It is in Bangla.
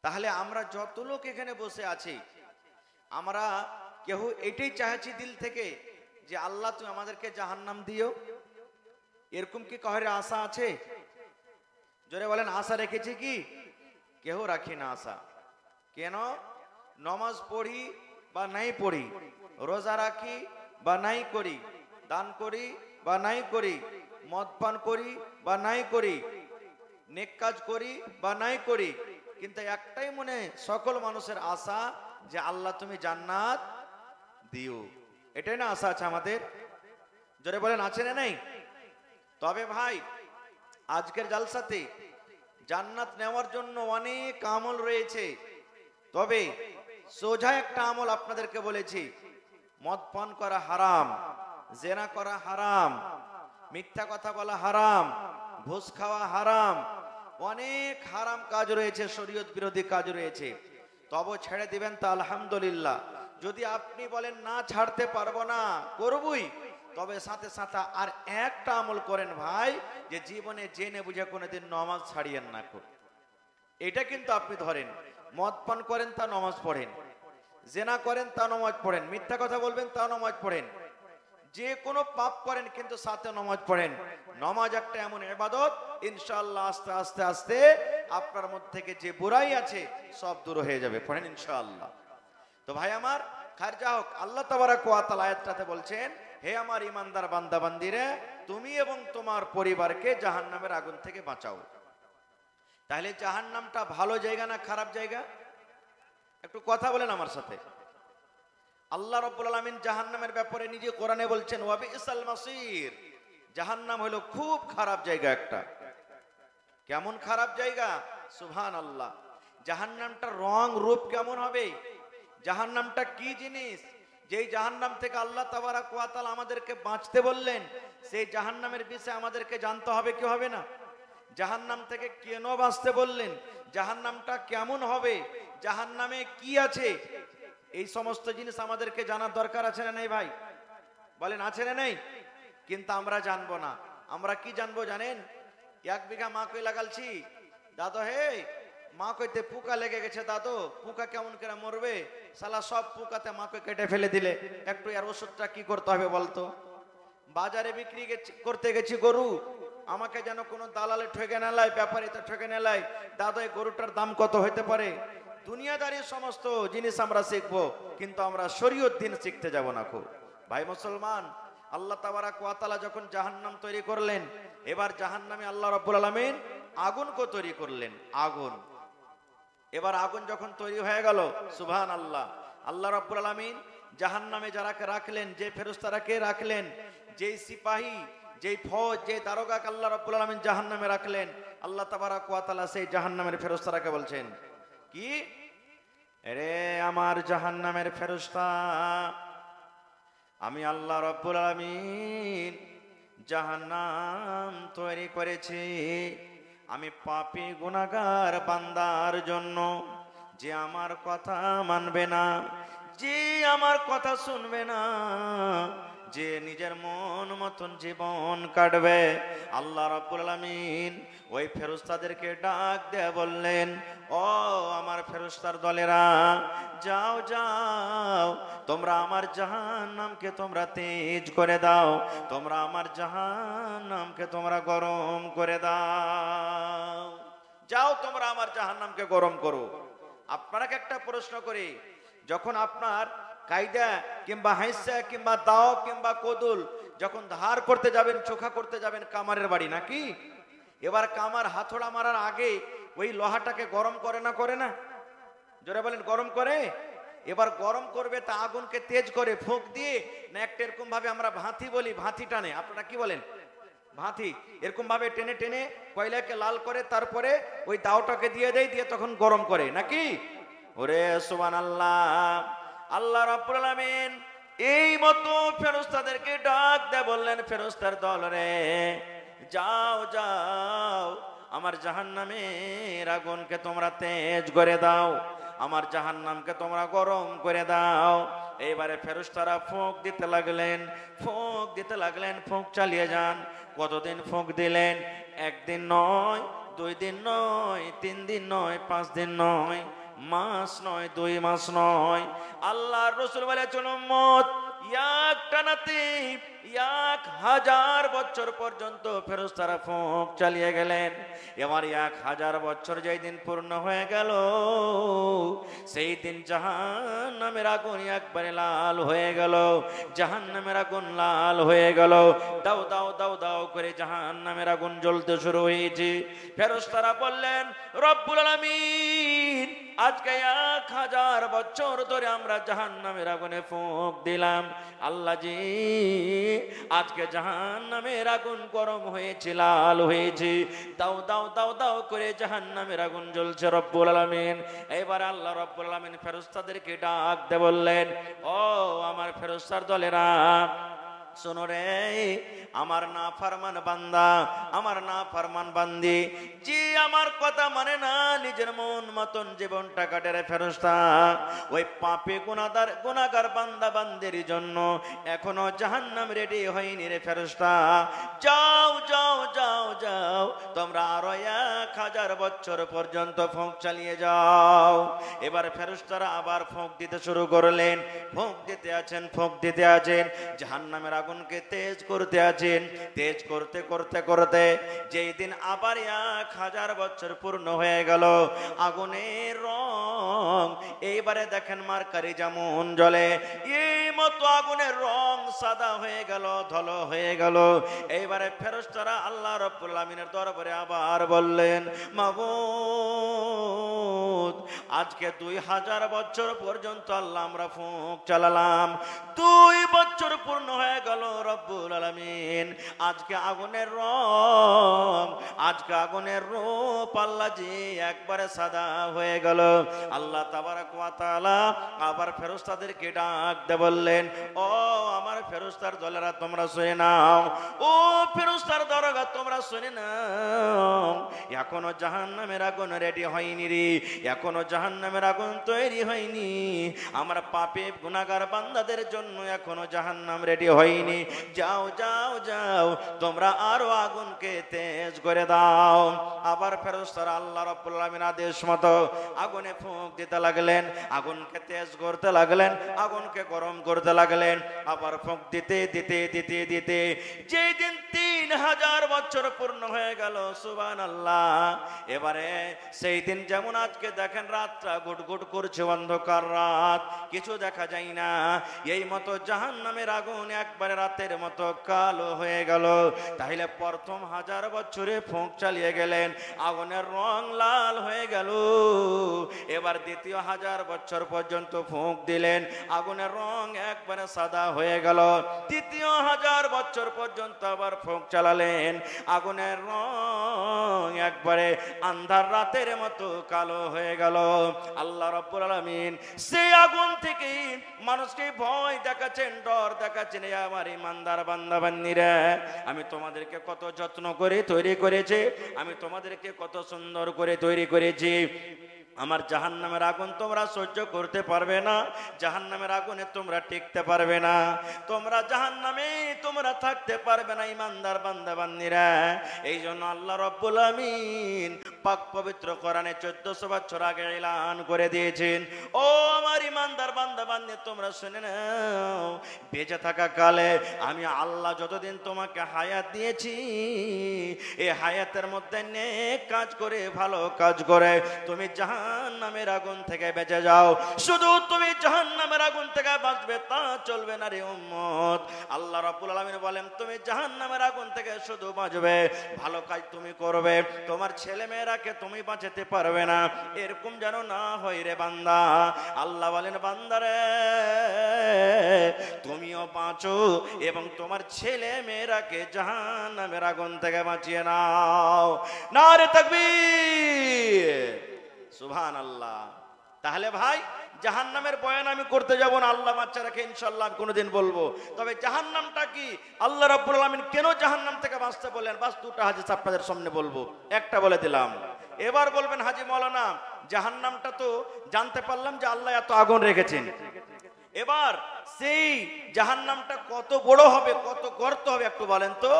তাহলে আমরা যত লোক এখানে বসে আছি, আমরা কেউ এটাই চাইছি দিল থেকে যে আল্লাহ তুমি আমাদেরকে জাহান্নাম দিও? এরকম কি কারোর আশা আছে? জোরে বলেন, আশা রেখেছি কি? কেউ রাখি না আশা। কেন? নমাজ পড়ি বা নাই পড়ি, রোজা রাখি বা নাই করি, দান করি বা নাই করি, মদ পান করি বা নাই করি, নেক কাজ করি বা নাই করি, কিন্তু একটাই মনে সকল মানুষের আশা যে আল্লাহ তুমি জান্নাত দিও। এটাই না আশা আছে আমাদের? জোরে বলেন, আছে না নাই? তবে ভাই, আজকের জালসাতে জান্নাত নেওয়ার জন্য অনেক আমল রয়েছে। তবে সোজা একটা আমল আপনাদেরকে বলেছি, মদ পান করা হারাম, জেনা করা হারাম, মিথ্যা কথা বলা হারাম, ঘুষ খাওয়া হারাম, অনেক হারাম কাজ রয়েছে, শরীয়ত বিরোধী কাজ রয়েছে। তবে ছেড়ে দিবেন তা আলহামদুলিল্লাহ। যদি আপনি বলেন না ছাড়তে পারবো না, করবই, তবে সাথে সাথে আর একটা আমল করেন ভাই, যে জীবনে জেনে বুঝে কোনোদিন নামাজ ছাড়িয়েন না। এটা কিন্তু আপনি ধরেন, মদ পান করেন তা নামাজ পড়েন, জেনা করেন তা নামাজ পড়েন, মিথ্যা কথা বলবেন তা নামাজ পড়েন, যে কোনো পাপ করেন কিন্তু সাথে নামাজ পড়েন। নামাজ একটা এমন ইবাদত, ইনশাআল্লাহ আস্তে আস্তে আস্তে আপনার মধ্যে থেকে যে বুরাই আছে সব দূর হয়ে যাবে। পড়েন ইনশাআল্লাহ। তো ভাই আমার, খারজা হোক, আল্লাহ তাবারাক ওয়া তাআলা আয়াতটাতে বলছেন, হে আমার ইমানদার বান্দা বান্দিরা, তুমি এবং তোমার পরিবারকে জাহান্নামের আগুন থেকে বাঁচাও। তাহলে জাহান্নামটা ভালো জায়গা না খারাপ জায়গা? একটু কথা বলেন আমার সাথে। আল্লাহ রাব্বুল আলামিন জাহান্নামের ব্যাপারে নিজে কোরআনে বলছেন, ওয়া বিসাল মাসির, জাহান্নাম হলো খুব খারাপ জায়গা একটা। কেমন খারাপ জায়গা? সুবহানাল্লাহ। জাহান্নামটার রং রূপ কেমন হবে? জাহান্নামটা কি জিনিস? যেই জাহান্নাম থেকে আল্লাহ তাবারাক ওয়া তাআলা আমাদেরকে বাঁচতে বললেন, সেই জাহান্নামের বিষয়ে আমাদেরকে জানতে হবে কি হবে না? জাহান্নাম থেকে কেন বাঁচতে বললেন, জাহান্নামটা কেমন হবে, জাহান্নামে কি আছে, এই সমস্ত জিনিস আমাদেরকে জানার দরকার আছে না নেই ভাই? বলেন, আছে না নেই? কিন্তু আমরা জানবো না। আমরা কি জানবো জানেন? 1 বিঘা মাকই লাগালছি, দাদু হে মা কইতে পোকা লেগে গেছে, দাদু পোকা কেমন করে মরবে? শালা সব পোকাতে মাকে কেটে ফেলে দিলে, একটু এর ওষুধটা কি করতে হবে বলতো? বাজারে বিক্রি করতে গেছি গরু, আমাকে যেন কোনো দালালে ঠকে না লাই, ব্যাপারী তো ঠকে না লাই, দাদু এই গরুটার দাম কত হইতে পারে? দুনিয়াদারির সমস্ত জিনিস আমরা শিখবো, কিন্তু আমরা শরীয়ত দিন শিখতে যাব না। খুব ভাই মুসলমান, আল্লাহ তাবারাক ওয়া তাআলা যখন জাহান্নাম তৈরি করলেন, এবার জাহান্নামে আল্লাহ রাব্বুল আলামিন আগুনকে তৈরি করলেন। আগুন, এবার আগুন যখন তৈরি হয়ে গেল, সুবহানাল্লাহ, আল্লাহ রাব্বুল আলামিন জাহান্নামে যারাকে রাখলেন, যে ফেরেশতারাকে রাখলেন, যেই সিপাহী, যেই ফৌজ, যে দারোগাকে আল্লাহ রাব্বুল আলামিন জাহান্নামে রাখলেন, আল্লাহ তাবারাক ওয়া তাআলা সেই জাহান্নামের ফেরেশতারাকে বলছেন কি, রে আমার জাহান্নামের ফেরেশতা, আমি আল্লাহ রাব্বুল আলামিন জাহান্নাম তৈরি করেছি আমি পাপী গুনাহগার বান্দার জন্য, যে আমার কথা মানবে না, যে আমার কথা শুনবে না, যে নিজের মন মতন জীবন কাটবে। আল্লাহ রাব্বুল আলামিন ওই ফেরেশতাদেরকে ডাক দিয়ে বললেন, ও আমার ফেরেশতার দলেরা, যাও যাও, তোমরা আমার জাহান্নামকে তোমরা তেজ করে দাও, তোমরা আমার জাহান্নামকে তোমরা গরম করে দাও, যাও তোমরা আমার জাহান্নামকে গরম করো। আপনাকে একটা প্রশ্ন করি, যখন আপনার কায়দা কিংবা হাইসা কিংবা দাও কিংবা কদুল যখন ধার করতে যাবেন, চোখা করতে যাবেন কামারের বাড়ি নাকি, এবার কামার হাতড়া মারার আগে ওই লোহাটাকে গরম করে না, করে না? জোরে বলেন, গরম করে। এবার গরম করবে তা আগুনকে তেজ করে ফুঁক দিয়ে না, একটা এরকম ভাবে আমরা ভাঁতি বলি, ভাঁতি টানে, আপনারা কি বলেন? ভাঁতি, এরকম ভাবে টেনে টেনে কয়লাকে লাল করে তারপরে ওই দাওটাকে দিয়ে দেয়, দিয়ে তখন গরম করে নাকি? ওরে সুবহানাল্লাহ, আল্লাহ রাব্বুল আলামিন এই মতো ফেরেশতাদেরকে ডাক দিয়ে বললেন, ফেরেশতার দল রে, যাও যাও, আমার জাহান্নামের আগুনকে তোমরা তেজ করে দাও, আমার জাহান্নামকে তোমরা গরম করে দাও। এইবারে ফেরেশতারা ফুঁক দিতে লাগলেন, ফুঁক দিতে লাগলেন, ফুঁক চালিয়ে যান। কতদিন ফুঁক দিলেন? একদিন নয়, 2 দিন নয়, 3 দিন নয়, 5 দিন নয়, মাস নয়, 2 মাস নয়। আল্লাহর রাসূল বলেছেন উম্মত এক টানাতে 1000 বছর পর্যন্ত ফেরেশতারা ফুঁক চালিয়ে গেলেন। এবার 1000 বছর যেই দিন পূর্ণ হয়ে গেল, সেই দিন জাহান্নামের আগুন একবারে লাল হয়ে গেল। জাহান্নামের আগুন লাল হয়ে গেল। দাও দাও দাও দাও করে জাহান্নামের আগুন জ্বলতে শুরু হয়েছে। ফেরেশতারা বললেন, রব্বুল আলামিন, আজকে 1000 বছর ধরে আমরা জাহান্নামের আগুনে ফুঁক দিলাম। আল্লাহ জি, আজকে জাহান্নামের আগুন গরম হয়েছে, লাল হয়েছে। দাও দাও দাও দাও করে জাহান্নামের আগুন জ্বলছে রব্বুল আলামিন। এবার আল্লাহ রব্বুল আলামিন ফেরেশতাদেরকে ডাক দিয়ে বললেন, ও আমার ফেরেশতার দলেরা, শোনো রে, আমার নাফরমান বান্দা, আমার নাফরমান বান্দি, যে আমার কথা মানে না, নিজের মন মতন জীবনটা কাটে রে ফেরেশতা, ওই পাপী গুনাহগার বান্দা বান্দির জন্য এখনো জাহান্নাম রেডি হয়নি রে ফেরেশতা। যাও যাও যাও যাও, তোমরা আরো 1000 বছর পর্যন্ত ফুঁক চালিয়ে যাও। এবার ফেরেশতারা আবার ফুঁক দিতে শুরু করলেন। ফুঁক দিতে আছেন, ফুঁক দিতে আছেন, জাহান্নামের আগুনকে তেজ করতে আছেন। তেজ করতে করতে করতে যেই দিন আবার 1000 বছর পূর্ণ হয়ে গেল, আগুনের রং এইবারে দেখেন মার্কারি যেমন জ্বলে, এই মতো আগুনের রং সাদা হয়ে গেল, ধলো হয়ে গেল। এইবারে ফেরেশতারা আল্লাহ রাব্বুল আলামিনের দরবারে আবার বললেন, মাবুদ, আজকে 2000 বছর পর্যন্ত আল্লাহ আমরা ফুঁক চালালাম, 2 বছর পূর্ণ হয়ে গেল রব্বুল আলামিন। আজকে আগুনের রং, আজকে আগুনের রূপ আল্লাহ জি একবারে সাদা হয়ে গেল। আল্লাহ তাবারক ওয়া তাআলা আবার ফেরেশতাদেরকে ডাক দিয়ে বললেন, ও আমার ফেরেশতার দলেরা, তোমরা শুনে নাও, ও ফেরেশতার দরগা তোমরা শুনে নাও, এখনো জাহান্নামের আগুন রেডি হয়নি রে, এখনো জাহান্নামের আগুন তৈরি হয়নি। আমার পাপী গুনাহগার বান্দাদের জন্য এখনো জাহান্নাম রেডি হয়নি। যাও যাও যাও, তোমরা আরো আগুনকে তেজ করে দাও। আবার ফেরেশতারা আল্লাহ রাব্বুল আলামিন আদেশ মতো আগুনে ফুঁক দিতে লাগলেন, আগুনকে তেজ করতে লাগলেন, আগুনকে গরম করতে লাগলেন। আবার ফুঁক দিতে দিতে দিতে দিতে যেই দিন 3000 বছর পূর্ণ হয়ে গেল, সুবহানাল্লাহ, এবারে সেই দিন যেমন আজকে দেখেন রাতটা গুটগুট করছে, অন্ধকার রাত, কিছু দেখা যায় না, এই মতো জাহান্নামের আগুন একবারে রাতের মতো কালো হয়ে গেল। তাহলে প্রথম 1000 বছরে ফুঁক চালিয়ে গেলেন, আগুনের রং লাল হয়ে গেল। এবার দ্বিতীয় 1000 বছর পর্যন্ত ফুঁক দিলেন, আগুনের রং একবারে সাদা হয়ে গেল। তৃতীয় 1000 বছর পর্যন্ত আবার ফুঁক চালালেন, আগুনের রং একবারে আন্ধার রাতের মতো কালো হয়ে গেল। আল্লাহ রাব্বুল আলামিন সেই আগুন থেকে মানুষকে ভয় দেখাচ্ছেন, ডর দেখাচ্ছেন। আমার ইমানদার বান্দা বান্দিরা, আমি তোমাদেরকে কত যত্ন করে তৈরি করেছি, আমি তোমাদেরকে কত সুন্দর করে তৈরি করেছি। আমার জাহান্নামের আগুন তোমরা সহ্য করতে পারবে না, জাহান্নামের আগুনে তোমরা টিকতে পারবে না, তোমরা জাহান্নামে তোমরা থাকতে পারবে না ইমানদার বান্দা বান্দিরা। এই জন্য আল্লাহ রাব্বুল আমিন পাক পবিত্র কোরআনে 1400 বছর আগে এলান করে দিয়েছেন, ও আমার ইমানদার বান্দা বান্দি, তোমরা শুনে নাও, বেঁচে থাকা কালে আমি আল্লাহ যতদিন তোমাকে হায়াত দিয়েছি, এই হায়াতের মধ্যে নেক কাজ করে, ভালো কাজ করে তুমি জাহান্নামের আগুন থেকে বেঁচে যাও। শুধু তুমি জাহান্নামের আগুন থেকে বাঁচবে তা চলবে না রে উম্মত। আল্লাহ রাব্বুল আলামিন বলেন, তুমি জাহান্নামের আগুন থেকে শুধু বাঁচবে, ভালো কাজ তুমি করবে, তোমার ছেলে মেয়েরাকে তুমি বাঁচাতে পারবে না, এরকম যেন না হয় রে বান্দা। আল্লাহ বলেন, বান্দারে তুমিও বাঁচো এবং তোমার ছেলে মেয়েরাকে জাহান্নামের আগুন থেকে বাঁচিয়ে নাও। নারে তাকবীর, সুবহানাল্লাহ। তাহলে ভাই, জাহান্নামের বয়ান আমি করতে যাব না, আল্লাহ বাচ্চা রাখে ইনশাআল্লাহ কোনোদিন বলবো। তবে জাহান্নামটা কি, আল্লাহ রাব্বুল আলামিন কেন জাহান্নাম থেকে বাঁচতে বললেন, বাস দুটো হাদিস আপনাদের সামনে বলবো। একটা বলে দিলাম, এবার বলবেন হাজী মাওলানা জাহান্নামটা তো জানতে পারলাম যে আল্লাহ এত আগুন রেখেছেন, এবার সেই জাহান্নামটা কত বড় হবে, কত গর্ত হবে একটু বলেন তো।